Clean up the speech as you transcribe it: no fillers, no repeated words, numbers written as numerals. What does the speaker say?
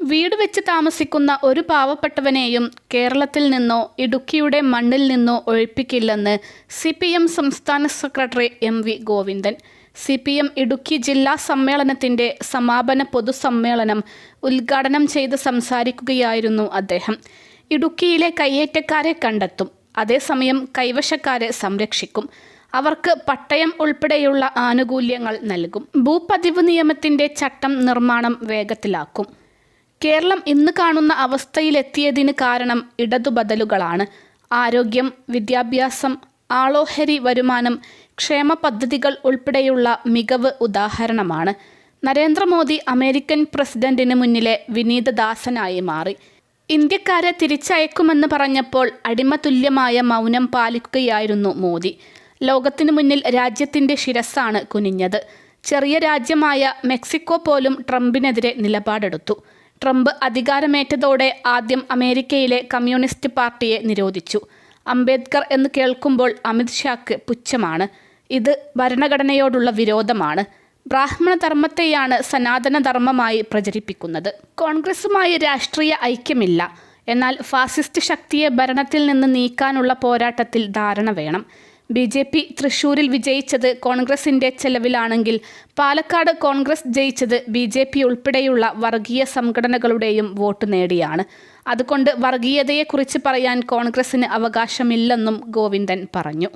വീട് വെച്ച് താമസിക്കുന്ന ഒരു പാവപ്പെട്ടവനെയും കേരളത്തിൽ നിന്നോ ഇടുക്കിയുടെ മണ്ണിൽ നിന്നോ ഒഴിപ്പിക്കില്ലെന്ന് CPM സംസ്ഥാന secretary MV Govindan. CPM Idukki ജില്ലാ സമ്മേളനത്തിൻ്റെ സമാപന പൊതുസമ്മേളനം ഉദ്ഘാടനം ചെയ്ത് സംസാരിക്കുകയായിരുന്നു അദ്ദേഹം. ഇടുക്കിയിലെ കയ്യേറ്റക്കാരെ കണ്ടെത്തും, അതേസമയം കൈവശക്കാരെ സംരക്ഷിക്കും. അവർക്ക് പട്ടയം ഉൾപ്പെടെയുള്ള ആനുകൂല്യങ്ങൾ നൽകും. ഭൂപതിവ് നിയമത്തിൻ്റെ ചട്ടം നിർമ്മാണം വേഗത്തിലാക്കും. കേരളം ഇന്ന് കാണുന്ന അവസ്ഥയിലെത്തിയതിന് കാരണം ഇടതുബദലുകളാണ്. ആരോഗ്യം, വിദ്യാഭ്യാസം, ആളോഹരി വരുമാനം, ക്ഷേമ പദ്ധതികൾ ഉൾപ്പെടെയുള്ള മികവ് ഉദാഹരണമാണ്. നരേന്ദ്രമോദി അമേരിക്കൻ പ്രസിഡന്റിന് മുന്നിലെ വിനീതദാസനായി മാറി. ഇന്ത്യക്കാരെ തിരിച്ചയക്കുമെന്ന് പറഞ്ഞപ്പോൾ അടിമതുല്യമായ മൗനം പാലിക്കുകയായിരുന്നു മോദി. ലോകത്തിനു മുന്നിൽ രാജ്യത്തിൻ്റെ ശിരസ്സാണ് കുനിഞ്ഞത്. ചെറിയ രാജ്യമായ മെക്സിക്കോ പോലും ട്രംപിനെതിരെ നിലപാടെടുത്തു. ട്രംപ് അധികാരമേറ്റതോടെ ആദ്യം അമേരിക്കയിലെ കമ്മ്യൂണിസ്റ്റ് പാർട്ടിയെ നിരോധിച്ചു. അംബേദ്കർ എന്ന് കേൾക്കുമ്പോൾ അമിത് ഷാക്ക് പുച്ഛമാണ്. ഇത് ഭരണഘടനയോടുള്ള വിരോധമാണ്. ബ്രാഹ്മണ ധർമ്മത്തെയാണ് സനാതനധർമ്മമായി പ്രചരിപ്പിക്കുന്നത്. കോൺഗ്രസുമായി രാഷ്ട്രീയ ഐക്യമില്ല. എന്നാൽ ഫാസിസ്റ്റ് ശക്തിയെ ഭരണത്തിൽ നിന്ന് നീക്കാനുള്ള പോരാട്ടത്തിൽ ധാരണ വേണം. BJP തൃശ്ശൂരിൽ വിജയിച്ചത് കോൺഗ്രസിൻ്റെ ചെലവിലാണെങ്കിൽ പാലക്കാട് കോൺഗ്രസ് ജയിച്ചത് BJP ഉൾപ്പെടെയുള്ള വർഗീയ സംഘടനകളുടെയും വോട്ട് നേടിയാണ്. അതുകൊണ്ട് വർഗീയതയെക്കുറിച്ച് പറയാൻ കോൺഗ്രസിന് അവകാശമില്ലെന്നും ഗോവിന്ദൻ പറഞ്ഞു.